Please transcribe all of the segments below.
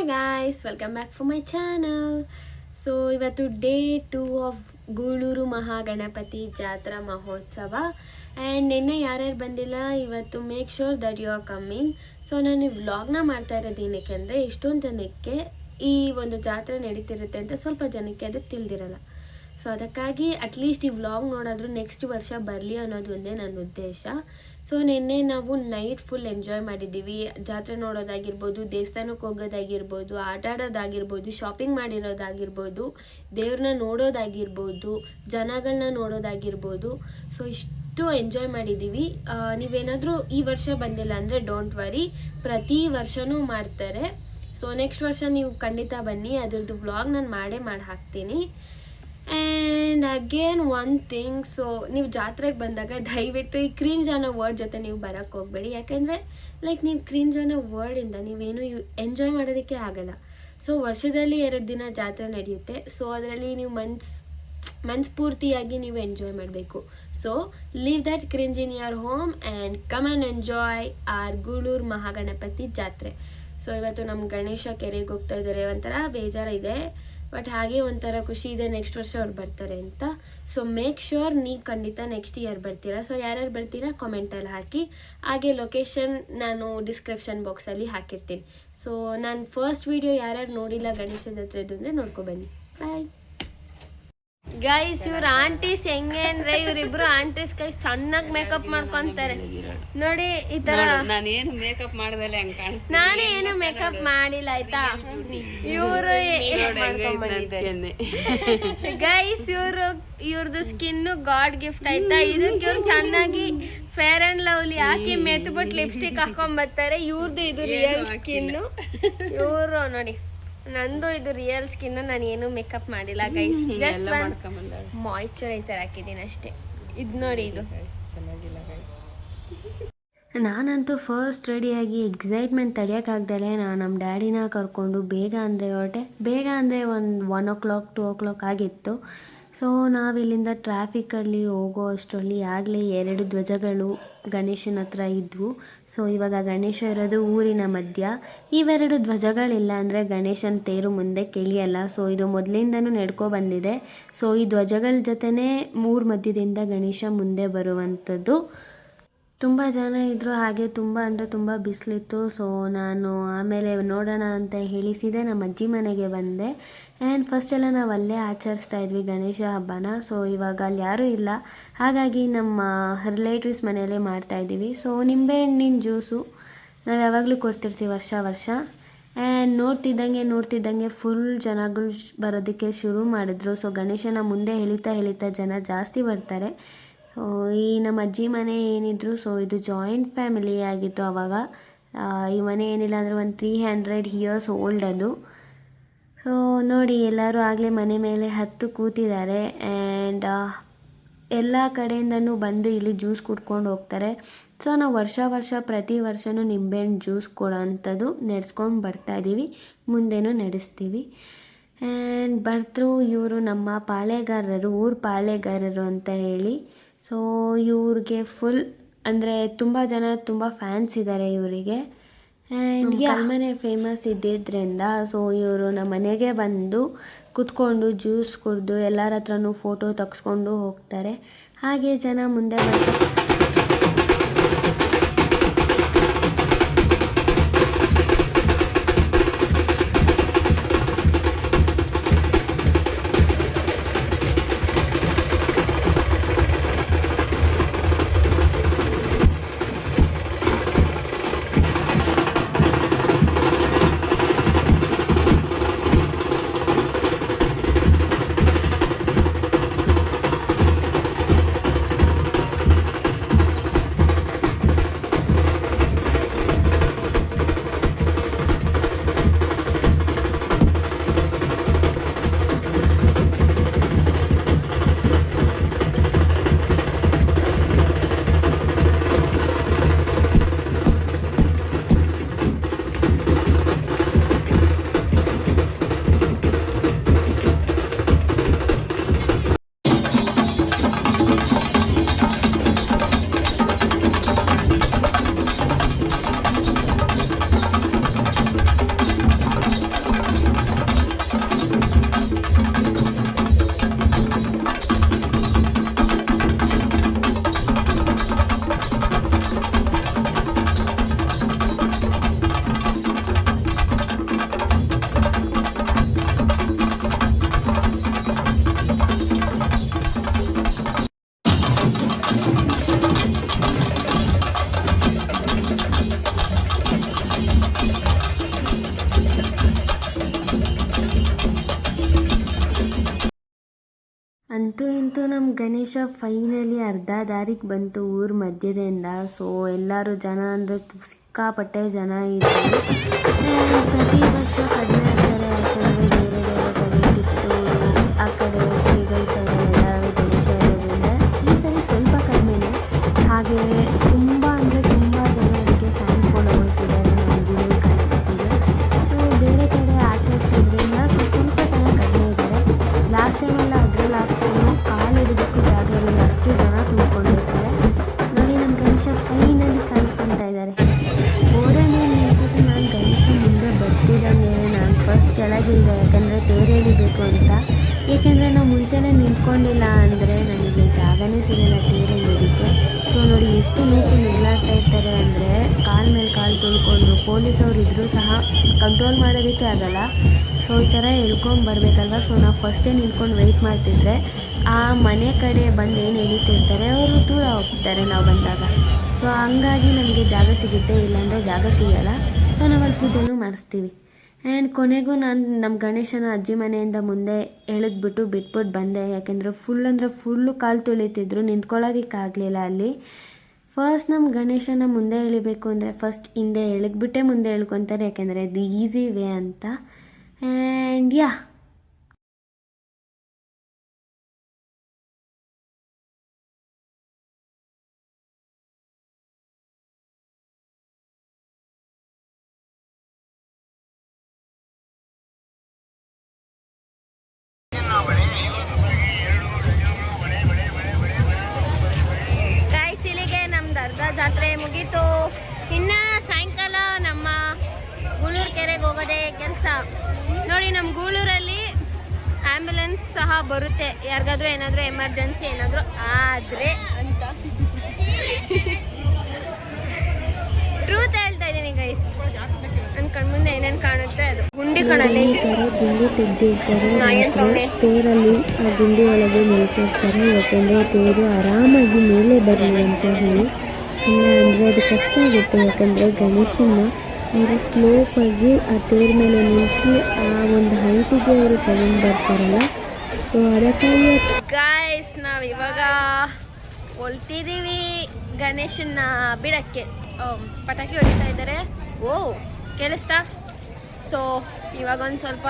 Hi guys, welcome back for my channel. So ಇವತ್ತು day 2 of Guluru Mahaganapati Jatra Mahotsava. And ನಿನ್ನೆ ಯಾರ್ಯಾರು ಬಂದಿಲ್ಲ, ಇವತ್ತು make sure that you are coming. So ನಾನು ಈ ವ್ಲಾಗ್ನ ಮಾಡ್ತಾ ಇರೋದು ಏನಕ್ಕೆ ಅಂದರೆ, ಇಷ್ಟೊಂದು ಜನಕ್ಕೆ ಈ ಒಂದು ಜಾತ್ರೆ ನಡೀತಿರುತ್ತೆ ಅಂತ ಸ್ವಲ್ಪ ಜನಕ್ಕೆ ಅದು ತಿಳಿದಿರಲ್ಲ. ಸೊ ಅದಕ್ಕಾಗಿ ಅಟ್ಲೀಸ್ಟ್ ಈ ವ್ಲಾಗ್ ನೋಡಾದರೂ ನೆಕ್ಸ್ಟ್ ವರ್ಷ ಬರಲಿ ಅನ್ನೋದು ಒಂದೇ ನನ್ನ ಉದ್ದೇಶ. ಸೊ ನಿನ್ನೆ ನಾವು ನೈಟ್ ಫುಲ್ ಎಂಜಾಯ್ ಮಾಡಿದ್ದೀವಿ. ಜಾತ್ರೆ ನೋಡೋದಾಗಿರ್ಬೋದು, ದೇವಸ್ಥಾನಕ್ಕೆ ಹೋಗೋದಾಗಿರ್ಬೋದು, ಆಟ ಆಡೋದಾಗಿರ್ಬೋದು, ಶಾಪಿಂಗ್ ಮಾಡಿರೋದಾಗಿರ್ಬೋದು, ದೇವ್ರನ್ನ ನೋಡೋದಾಗಿರ್ಬೋದು, ಜನಗಳನ್ನ ನೋಡೋದಾಗಿರ್ಬೋದು. ಸೊ ಇಷ್ಟು ಎಂಜಾಯ್ ಮಾಡಿದ್ದೀವಿ. ನೀವೇನಾದರೂ ಈ ವರ್ಷ ಬಂದಿಲ್ಲ ಅಂದರೆ ಡೋಂಟ್ ವರಿ, ಪ್ರತಿ ವರ್ಷವೂ ಮಾಡ್ತಾರೆ. ಸೊ ನೆಕ್ಸ್ಟ್ ವರ್ಷ ನೀವು ಖಂಡಿತ ಬನ್ನಿ, ಅದ್ರದ್ದು ವ್ಲಾಗ್ ನಾನು ಮಾಡಿ ಹಾಕ್ತೀನಿ. And again one thing, so ನೀವು ಜಾತ್ರೆಗೆ ಬಂದಾಗ ದಯವಿಟ್ಟು ಈ ಕ್ರಿಂಜ್ ಅನ್ನೋ ವರ್ಡ್ ಜೊತೆ ನೀವು ಬರೋಕ್ಕೆ ಹೋಗಬೇಡಿ. ಯಾಕೆಂದರೆ ನೀವು ಕ್ರಿಂಜ್ ಅನ್ನೋ ವರ್ಡಿಂದ ನೀವೇನು ಎಂಜಾಯ್ ಮಾಡೋದಕ್ಕೆ ಆಗಲ್ಲ. ಸೊ ವರ್ಷದಲ್ಲಿ 2 ದಿನ ಜಾತ್ರೆ ನಡೆಯುತ್ತೆ. ಸೊ ಅದರಲ್ಲಿ ನೀವು ಮನಸ್ಫೂರ್ತಿಯಾಗಿ ನೀವು ಎಂಜಾಯ್ ಮಾಡಬೇಕು. So leave that cringe in your home and come and enjoy our Guluru Mahaganapati ಜಾತ್ರೆ. ಸೊ ಇವತ್ತು ನಮ್ಮ ಗಣೇಶ ಕೆರೆಗೆ ಹೋಗ್ತಾ ಇದ್ದಾರೆ. ಒಂಥರ ಬೇಜಾರಿದೆ, ಬಟ್ ಹಾಗೆ ಒಂಥರ ಖುಷಿ ಇದೆ, ನೆಕ್ಸ್ಟ್ ವರ್ಷ ಅವ್ರು ಬರ್ತಾರೆ ಅಂತ. ಸೊ ಮೇಕ್ ಶ್ಯೂರ್ ನೀವು ಖಂಡಿತ ನೆಕ್ಸ್ಟ್ ಇಯರ್ ಬರ್ತೀರಾ. ಸೊ ಯಾರ್ಯಾರು ಬರ್ತೀರಾ ಕಾಮೆಂಟಲ್ಲಿ ಹಾಕಿ. ಹಾಗೆ ಲೊಕೇಶನ್ ನಾನು ಡಿಸ್ಕ್ರಿಪ್ಷನ್ ಬಾಕ್ಸಲ್ಲಿ ಹಾಕಿರ್ತೀನಿ. ಸೊ ನಾನು ಫಸ್ಟ್ ವಿಡಿಯೋ ಯಾರ್ಯಾರು ನೋಡಿಲ್ಲ ಗಣೇಶ ಜಾತ್ರೆದು ಅಂದರೆ ನೋಡ್ಕೊಬನ್ನಿ. Bye guys. ಇವ್ರ ಆಂಟೀಸ್ ಹೆಂಗೆ ಅಂದ್ರೆ, ಇವರಿಬ್ರು ಆಂಟೀಸ್ ಕೈ ಚೆನ್ನಾಗಿ ಮೇಕಪ್ ಮಾಡ್ಕೊಂತಾರೆ ನೋಡಿ. ಈ ತರ ನಾನೇನು ಮೇಕಪ್ ಮಾಡ್ದಲೆ ಹಂಗ ಕಾಣಿಸ್ತೀನಿ. ನಾನೇ ಏನು ಮೇಕಪ್ ಮಾಡಿಲ್ಲ ಆಯ್ತಾ. ಇವರು ಗೈಸ್, ಇವ್ರದ್ದು ಸ್ಕಿನ್ ಗಾಡ್ ಗಿಫ್ಟ್ ಆಯ್ತಾ. ಇದಕ್ಕೆ ಇವ್ರು ಚೆನ್ನಾಗಿ ಫೇರ್ ಅಂಡ್ ಲವ್ಲಿ ಹಾಕಿ ಮೆತ್ತಬಿಟ್ಟು ಲಿಪ್ಸ್ಟಿಕ್ ಹಾಕೊಂಡ್ ಬರ್ತಾರೆ. ಇವ್ರದ್ದು ಇದು ರಿಯಲ್ ಸ್ಕಿನ್. ಇವರು ನೋಡಿ, ನಂದು ಇದು ರಿಯಲ್ ಸ್ಕಿನ್. ನಾನು ಏನು ಮೇಕಪ್ ಮಾಡಿಲ್ಲ ಗೈಸ್, ಜಸ್ಟ್ ಮಾಯಿಶ್ಚರೈಸರ್ ಹಾಕಿದ್ದೀನಿ ಅಷ್ಟೇ. ಇದು ನೋಡಿ, ಇದು ಚೆನ್ನಾಗಿಲ್ಲ ಗೈಸ್. ನಾನಂತೂ ಫಸ್ಟ್ ರೆಡಿಯಾಗಿ ಎಕ್ಸೈಟ್ಮೆಂಟ್ ತಡೆಯೋಕ್ಕಾಗ್ದಲೇ ನಾನು ನಮ್ಮ ಡ್ಯಾಡಿನ ಕರ್ಕೊಂಡು ಬೇಗ ಅಂದರೆ ಹೊರಟೆ. ಬೇಗ ಅಂದರೆ ಒಂದು 1 o'clock 2 o'clock ಆಗಿತ್ತು. ಸೊ ನಾವಿಲ್ಲಿಂದ ಟ್ರಾಫಿಕಲ್ಲಿ ಹೋಗೋ ಅಷ್ಟರಲ್ಲಿ ಆಗಲೇ 2 ಧ್ವಜಗಳು ಗಣೇಶನ ಹತ್ರ ಇದ್ವು. ಸೊ ಇವಾಗ ಗಣೇಶ ಇರೋದು ಊರಿನ ಮಧ್ಯ. ಇವೆರಡು ಧ್ವಜಗಳಿಲ್ಲ ಅಂದರೆ ಗಣೇಶನ ತೇರು ಮುಂದೆ ಕೆಳಿಯಲ್ಲ. ಸೊ ಇದು ಮೊದಲಿಂದನೂ ನಡ್ಕೊ ಬಂದಿದೆ. ಸೊ ಈ ಧ್ವಜಗಳ ಜೊತೆನೇ ಮೂರು ಮಧ್ಯದಿಂದ ಗಣೇಶ ಮುಂದೆ ಬರುವಂಥದ್ದು. ತುಂಬ ಜನ ಇದ್ದರು, ಹಾಗೆ ತುಂಬ ಅಂದರೆ ತುಂಬ ಬಿಸಿಲಿತ್ತು. ಸೊ ನಾನು ಆಮೇಲೆ ನೋಡೋಣ ಅಂತ ಹೇಳಿಸಿದೆ, ನಮ್ಮ ಅಜ್ಜಿ ಮನೆಗೆ ಬಂದೆ. ಆ್ಯಂಡ್ ಫಸ್ಟೆಲ್ಲ ನಾವು ಅಲ್ಲೇ ಆಚರಿಸ್ತಾ ಇದ್ವಿ ಗಣೇಶ ಹಬ್ಬನ. ಸೊ ಇವಾಗ ಅಲ್ಲಿ ಯಾರೂ ಇಲ್ಲ, ಹಾಗಾಗಿ ನಮ್ಮ ರಿಲೇಟಿವ್ಸ್ ಮನೆಯಲ್ಲೇ ಮಾಡ್ತಾಯಿದ್ದೀವಿ. ಸೊ ನಿಂಬೆಹಣ್ಣಿನ ಜ್ಯೂಸು ನಾವು ಯಾವಾಗಲೂ ಕೊಡ್ತಿರ್ತೀವಿ ವರ್ಷ. ಆ್ಯಂಡ್ ನೋಡ್ತಿದ್ದಂಗೆ ಫುಲ್ ಜನಗಳು ಬರೋದಕ್ಕೆ ಶುರು ಮಾಡಿದ್ರು. ಸೊ ಗಣೇಶನ ಮುಂದೆ ಎಳಿತಾ ಜನ ಜಾಸ್ತಿ ಬರ್ತಾರೆ. ಈ ನಮ್ಮ ಅಜ್ಜಿ ಮನೆ ಏನಿದ್ರು, ಸೊ ಇದು ಜಾಯಿಂಟ್ ಫ್ಯಾಮಿಲಿ ಆಗಿತ್ತು ಆವಾಗ. ಈ ಮನೆ ಏನಿಲ್ಲ ಅಂದರೆ ಒಂದು 300 years ಓಲ್ಡ್ ಅದು. ಸೊ ನೋಡಿ, ಎಲ್ಲರೂ ಆಗಲೇ ಮನೆ ಮೇಲೆ ಹತ್ತು ಕೂತಿದ್ದಾರೆ. ಆ್ಯಂಡ್ ಎಲ್ಲ ಕಡೆಯಿಂದನೂ ಬಂದು ಇಲ್ಲಿ ಜ್ಯೂಸ್ ಕುಡ್ಕೊಂಡು ಹೋಗ್ತಾರೆ. ಸೊ ನಾವು ವರ್ಷ ಪ್ರತಿ ವರ್ಷವೂ ನಿಂಬೆಹಣ್ಣು ಜ್ಯೂಸ್ ಕೊಡೋ ಅಂಥದ್ದು ನಡೆಸ್ಕೊಂಡು ಬರ್ತಾಯಿದ್ದೀವಿ, ಮುಂದೆನೂ ನಡೆಸ್ತೀವಿ. ಆ್ಯಂಡ್ ಬರ್ತರು ಇವರು ನಮ್ಮ ಪಾಳೆಗಾರರು, ಊರು ಪಾಳೆಗಾರರು ಅಂತ ಹೇಳಿ. ಸೊ ಇವ್ರಿಗೆ ಫುಲ್ ಅಂದರೆ ತುಂಬ ಜನ ತುಂಬ ಫ್ಯಾನ್ಸ್ ಇದ್ದಾರೆ ಇವರಿಗೆ. ಆ್ಯಂಡ್ ಮನೆ ಫೇಮಸ್ ಇದ್ದಿದ್ದರಿಂದ ಸೊ ಇವರು ನಮ್ಮ ಮನೆಗೆ ಬಂದು ಕುತ್ಕೊಂಡು ಜ್ಯೂಸ್ ಕುಡಿದು ಎಲ್ಲರ ಹತ್ರನೂ ಫೋಟೋ ತೆಗೆಸ್ಕೊಂಡು ಹೋಗ್ತಾರೆ. ಹಾಗೆ ಜನ ಮುಂದೆ ಬಂದು ಅಂತೂ ಇಂತೂ ನಮ್ಮ ಗಣೇಶ ಫೈನಲಿ ಅರ್ಧ ದಾರಿಗೆ ಬಂತು ಊರ ಮಧ್ಯದಿಂದ. ಸೊ ಎಲ್ಲರೂ ಜನ ಅಂದರೆ ಸಿಕ್ಕಾಪಟ್ಟೆ ಜನ ಇದ್ದರು. ಪ್ರತಿ ವರ್ಷ ಕಡಿಮೆ ಆಗ್ತಾರೆ, ಯಾಕಂದರೆ ಬೇರೆ ಬೇರೆ ಕಡೆ ಟಿಪ್ಪೂರು ಆ ಕಡೆ ಕುಣಿಗಲ್ ಸೈಡೆಲ್ಲ ಗಣೇಶ ಇರೋದ್ರಿಂದ ಈ ಸರಿ ಸ್ವಲ್ಪ ಕಡಿಮೆನೇ. ಹಾಗೆ ತುಂಬ ಅಂದರೆ ತುಂಬ ಜನ ಅದಕ್ಕೆ ಫ್ಯಾನ್ ಫಾಲೋವರ್ಸ್ ಇದ್ದಾರೆ ನಮ್ಮ ಗೂಳೂರು ಗಣಪತಿಗೆ. ಸೊ ಬೇರೆ ಕಡೆ ಆಚರಿಸೋದ್ರಿಂದ ಸ್ವಲ್ಪ ಜನ ಕಡಿಮೆ ಇದ್ದಾರೆ. ಲಾಸ್ಟ್ ಟೈಮೆಲ್ಲ ಅದ್ರ ಲಾಸ್ಟ್ ಟೈಮು ಕಾಲು ಹಿಡಿದಕ್ಕೂ ಜಾಗ ಇರಲಿಲ್ಲ, ಅಷ್ಟು ಜನ ತುಂಬಿಕೊಂಡಿರ್ತಾರೆ. ನೋಡಿ ನಮ್ಮ ಗಣೇಶ ಫೈನಲಿ ಕಾಣಿಸ್ಕೊತಾ ಇದ್ದಾರೆ. ಗೋಡೆ ಮೇಲೆ ನಿಂತ್ಬಿಟ್ಟು ನಾನು ಗಣೇಶ ಮುಂದೆ ಬರ್ತಿದ್ದಂಗೆ ನಾನು ಫಸ್ಟ್ ಕೆಳಗಿಲ್ದೆ, ಯಾಕಂದರೆ ತೇರು ಎಳಿಬೇಕು ಅಂತ. ಏಕೆಂದರೆ ನಾವು ಮುಂಚೆನೇ ನಿಂತ್ಕೊಂಡಿಲ್ಲ ಅಂದರೆ ನನಗೆ ಜಾಗನೇ ಸಿಗಲ್ಲ ತೇರು ಎಳಿಯೋದಕ್ಕೆ. ಸೊ ನೋಡಿ ಎಷ್ಟು ನೀಟು ನಿಲ್ಲಾಡ್ತಾ ಇರ್ತಾರೆ ಅಂದರೆ ಕಾಲು ಮೇಲೆ ಕಾಲು ತುಳ್ಕೊಂಡು. ಪೊಲೀಸವ್ರು ಇದ್ದರೂ ಸಹ ಕಂಟ್ರೋಲ್ ಮಾಡೋದಕ್ಕೆ ಆಗಲ್ಲ. ಸೊ ಈ ಥರ ಬರಬೇಕಲ್ವ. ಸೊ ನಾವು ಫಸ್ಟೇ ನಿಂತ್ಕೊಂಡು ವೆಯ್ಟ್ ಮಾಡ್ತಿದ್ರೆ ಆ ಮನೆ ಕಡೆ ಬಂದು ಏನು ಎಳಿತಿರ್ತಾರೆ ಅವರು ದೂರ ಹೋಗ್ತಾರೆ ನಾವು ಬಂದಾಗ. ಸೊ ಹಂಗಾಗಿ ನಮಗೆ ಜಾಗ ಸಿಗುತ್ತೆ, ಇಲ್ಲಾಂದರೆ ಜಾಗ ಸಿಗಲ್ಲ. ಸೊ ನಾವಲ್ಲಿ ಪೂಜೆನೂ ಮಾಡಿಸ್ತೀವಿ. ಆ್ಯಂಡ್ ಕೊನೆಗೂ ನಾನು ನಮ್ಮ ಗಣೇಶನ ಅಜ್ಜಿ ಮನೆಯಿಂದ ಮುಂದೆ ಎಳೆದ್ಬಿಟ್ಟು ಬಿಟ್ಬಿಟ್ಟು ಬಂದೆ. ಯಾಕೆಂದರೆ ಫುಲ್ಲು ಕಾಲು ತುಳಿತಿದ್ರು, ನಿಂತ್ಕೊಳ್ಳೋದಕ್ಕಾಗಲಿಲ್ಲ ಅಲ್ಲಿ. ಫಸ್ಟ್ ನಮ್ಮ ಗಣೇಶನ ಮುಂದೆ ಎಳಿಬೇಕು ಅಂದರೆ ಫಸ್ಟ್ ಹಿಂದೆ ಎಳೆದ್ಬಿಟ್ಟೆ ಮುಂದೆ ಎಳ್ಕೊತಾರೆ, ಯಾಕೆಂದರೆ ಅದು ಈಸಿ ವೇ ಅಂತ. ಆ್ಯಂಡ್ ಯಾ ಅರ್ಧ ಜಾತ್ರೆ ಮುಗೀತು. ಇನ್ನು ಸಾಯಂಕಾಲ ನಮ್ಮ ಗೂಳೂರು ಕೆರೆಗೆ ಹೋಗೋದೇ ಕೆಲಸ. ನೋಡಿ ನಮ್ಮ ಗೂಳೂರಲ್ಲಿ ಆ್ಯಂಬುಲೆನ್ಸ್ ಸಹ ಬರುತ್ತೆ, ಯಾರಿಗಾದ್ರೂ ಏನಾದರೂ ಎಮರ್ಜೆನ್ಸಿ ಏನಾದರೂ ಆದರೆ ಅಂತ. ಟ್ರೂತ್ ಹೇಳ್ತಾ ಇದ್ದೀನಿ ಗೈಸ್, ನನ್ನ ಕಣ್ಮುಂದೆ ಏನೇನು ಕಾಣುತ್ತೆ ಅದು ಗುಂಡಿ ಕಣಲ್ಲಿ ಗುಂಡಿ ತೆಗೆದಿರ್ತಾರೆ. ತೇರಲ್ಲಿ ಆ ಗುಂಡಿ ಒಳಗೆ ನಿಲ್ಸಿರ್ತಾರೆ, ಯಾಕೆಂದರೆ ತೇರು ಆರಾಮಾಗಿ ಮೇಲೆ ಬರಲಿ ಅಂತ ಹೇಳಿ. ಇಲ್ಲ ಅಂದರೆ ಅದು ಕಷ್ಟ ಆಗುತ್ತೆ, ಯಾಕಂದರೆ ಗಣೇಶನ ಅವರು ಸ್ಲೋಪಾಗಿ ಆ ತೇರು ಮೇಲೆ ನಿಲ್ಲಿಸಿ ಆ ಒಂದು ಹೈಟಿಗೆ ಅವರು ತಗೊಂಡು ಬರ್ತಾರಲ್ಲ. ಸೊ ಅದಕ್ಕಾಗಿ ಗಾಯ್ಸ್ ನಾವು ಇವಾಗ ಹೊಲ್ತಿದ್ದೀವಿ ಗಣೇಶನ ಬಿಡಕ್ಕೆ. ಪಟಾಕಿ ಹೊಡಿತಾ ಇದ್ದಾರೆ, ಓ ಕೇಳಿಸ್ತಾ? ಸೊ ಇವಾಗ ಒಂದು ಸ್ವಲ್ಪ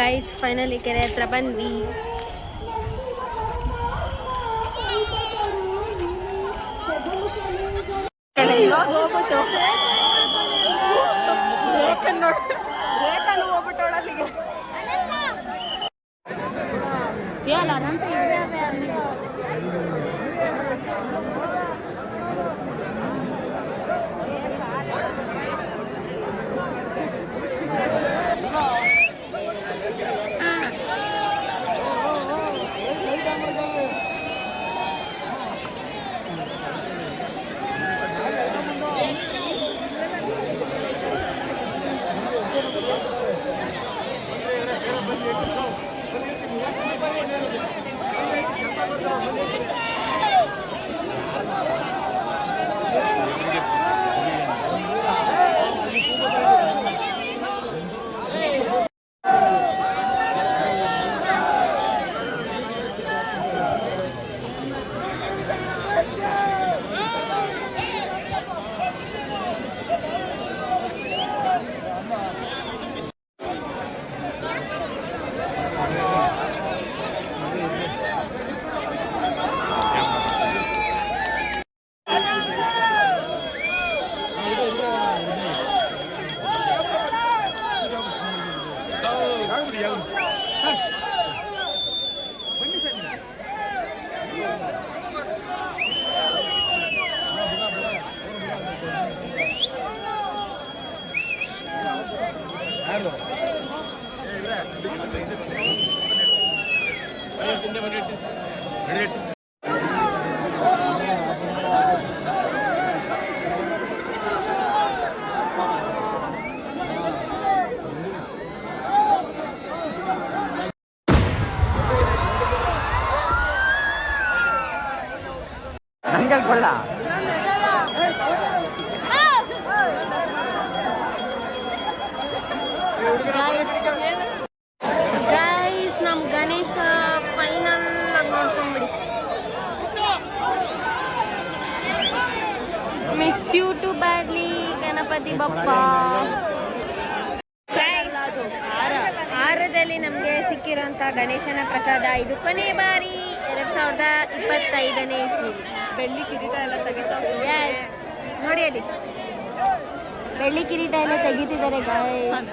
ಗೈಸ್ ಫೈನಲಿ ಕೆರೆ ಹತ್ರ ಬಂದ್ವಿ. ಹೋಗ್ಬಿಟ್ಟು ಹೋಗ್ಬಿಟ್ಟೋಳಲ್ಲಿಗೆ ಗೈಸ್ ನಮ್ಮ ಗಣೇಶ ಫೈನಲ್ ಗಣಪತಿ ಬಪ್ಪ. ಹಾರದಲ್ಲಿ ನಮಗೆ ಸಿಕ್ಕಿರೋಂಥ ಗಣೇಶನ ಪ್ರಸಾದ ಇದು ಕೊನೆ ಬಾರಿ 2025ನೇ ಇಸ್ವಿ. ಬೆಳ್ಳಿ ಕಿರೀಟ ಎಲ್ಲ ತೆಗಿತಾ ಎಸ್ ನೋಡಿ ಅಲ್ಲಿ ಬೆಳ್ಳಿ ಕಿರೀಟ ಎಲ್ಲ ತೆಗಿತಿದ್ದಾರೆ ಗಾಯ್ಸ್.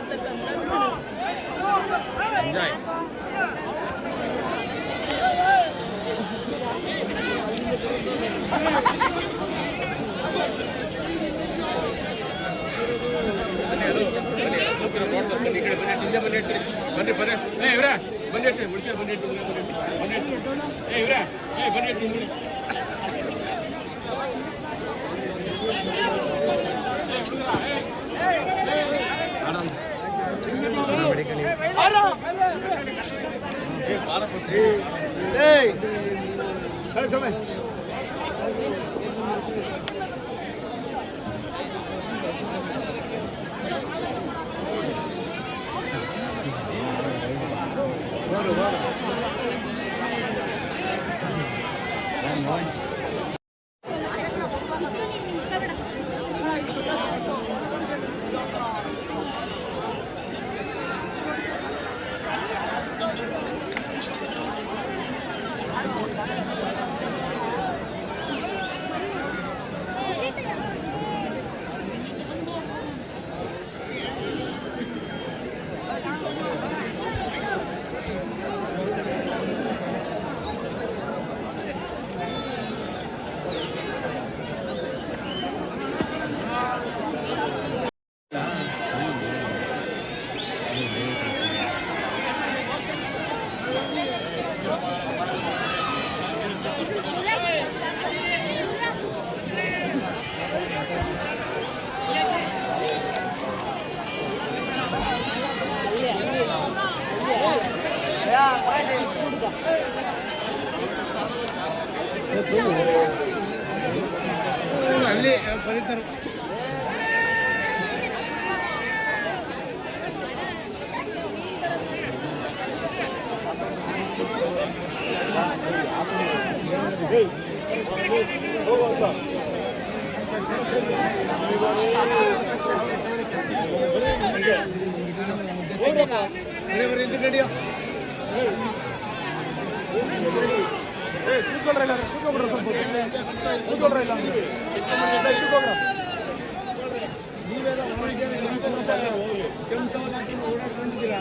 ಅಲ್ಲಿ ಬರೀತಾರೆ. ರೆಡಿಯೋ ಕೂತ್ಕೊಳ್ರಲ್ಲ ಕೂತ್ಕೊಳ್ರ ಸ್ವಲ್ಪ ಕೂತ್ಕೊಳ್ರ ಇಲ್ಲ ಕೂತ್ಕೊಳ್ರ ನೀವೆಲ್ಲ ಕೆಂಪು ಓಡಾಡ್ಕೊಂಡಿದ್ದೀರಾ.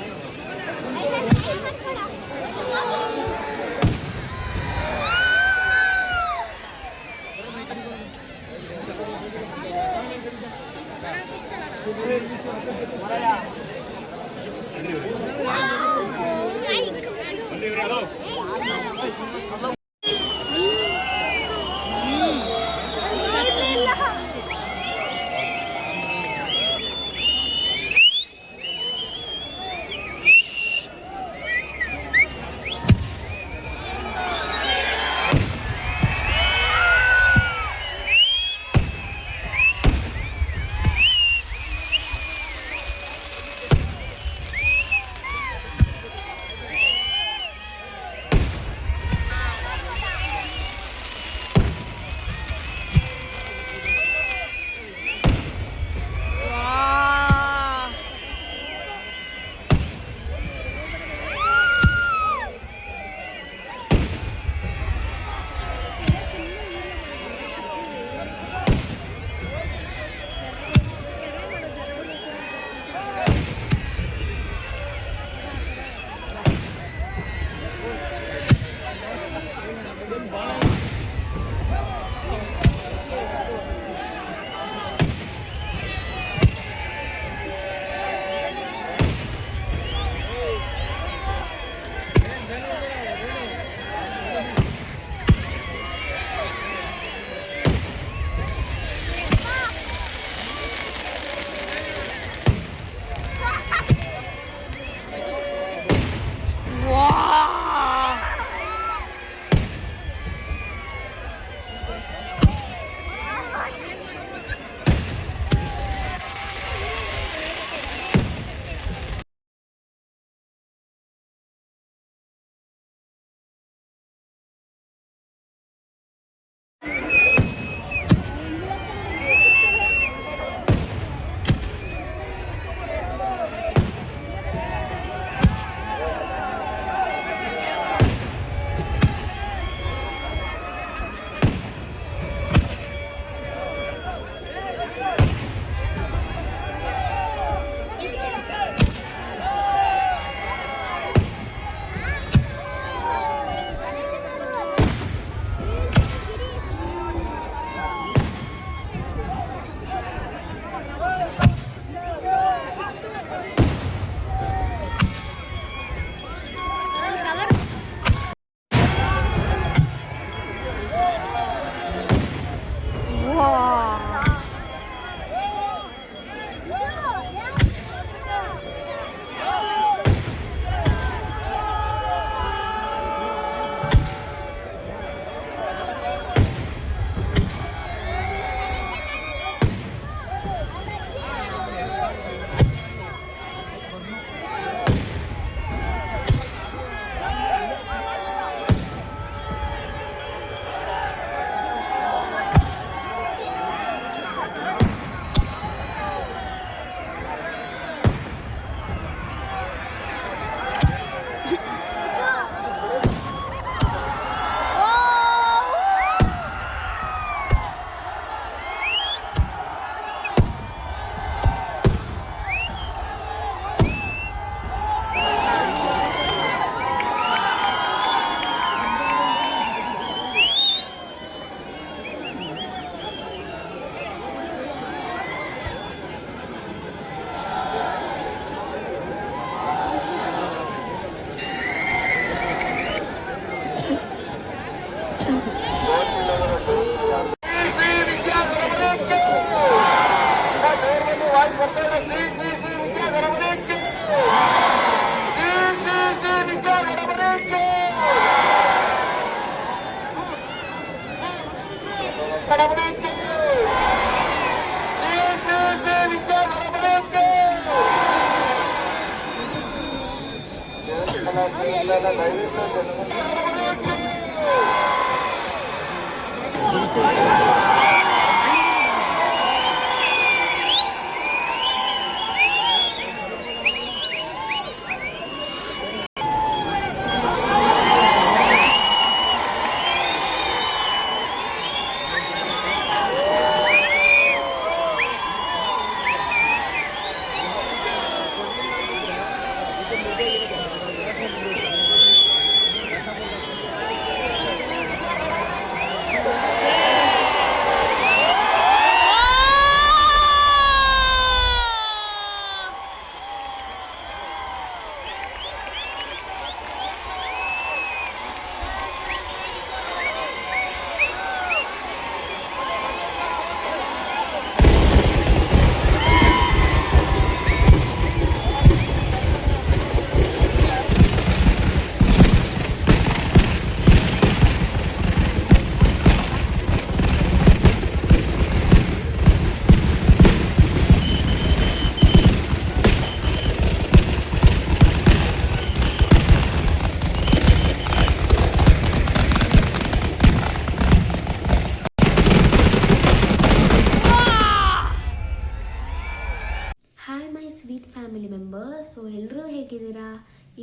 Hi my sweet family members. So ಎಲ್ಲರೂ ಹೇಗಿದ್ದೀರಾ?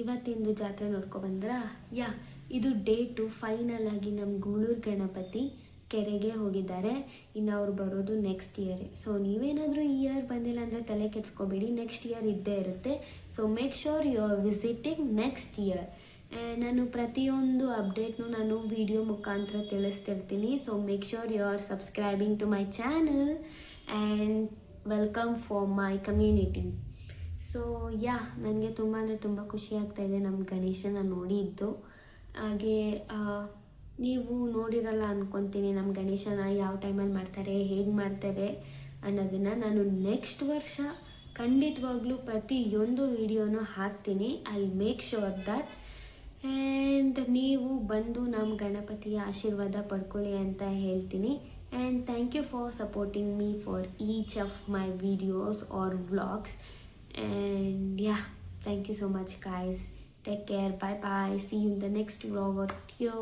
ಇವತ್ತಿಂದು ಜಾತ್ರೆ ನೋಡ್ಕೊಬಂದ್ರಾ? ಇದು ಡೇ 2 ಫೈನಲ್ ಆಗಿ ನಮ್ಮ ಗೂಳೂರು ಗಣಪತಿ ಕೆರೆಗೆ ಹೋಗಿದ್ದಾರೆ. ಇನ್ನು ಅವ್ರು ಬರೋದು ನೆಕ್ಸ್ಟ್ ಇಯರ್. ಸೊ ನೀವೇನಾದರೂ ಈ ಇಯರ್ ಬಂದಿಲ್ಲ ಅಂದರೆ ತಲೆ ಕೆಡಿಸ್ಕೋಬೇಡಿ, ನೆಕ್ಸ್ಟ್ ಇಯರ್ ಇದ್ದೇ ಇರುತ್ತೆ. So make sure you are visiting next year. ನಾನು ಪ್ರತಿಯೊಂದು ಅಪ್ಡೇಟ್ನು ನಾನು ವಿಡಿಯೋ ಮುಖಾಂತರ ತಿಳಿಸ್ತಿರ್ತೀನಿ. So make sure you are subscribing to my channel and welcome for my community. So ನನಗೆ ತುಂಬ ಅಂದರೆ ತುಂಬ ಖುಷಿ ಆಗ್ತಾಯಿದೆ ನಮ್ಮ ಗಣೇಶನ ನೋಡಿದ್ದು. ಹಾಗೆ ನೀವು ನೋಡಿರಲ್ಲ ಅಂದ್ಕೊತೀನಿ ನಮ್ಮ ಗಣೇಶನ ಯಾವ ಟೈಮಲ್ಲಿ ಮಾಡ್ತಾರೆ, ಹೇಗೆ ಮಾಡ್ತಾರೆ ಅನ್ನೋದನ್ನು. ನಾನು ನೆಕ್ಸ್ಟ್ ವರ್ಷ ಖಂಡಿತವಾಗ್ಲೂ ಪ್ರತಿಯೊಂದು ವಿಡಿಯೋನೂ ಹಾಕ್ತೀನಿ. I make sure that. And ನೀವು ಬಂದು ನಮ್ಮ ಗಣಪತಿಯ ಆಶೀರ್ವಾದ ಪಡ್ಕೊಳ್ಳಿ ಅಂತ ಹೇಳ್ತೀನಿ. And thank you for supporting me for each of my videos or vlogs. And thank you so much guys. Take care. Bye bye. See you in the next vlog or video.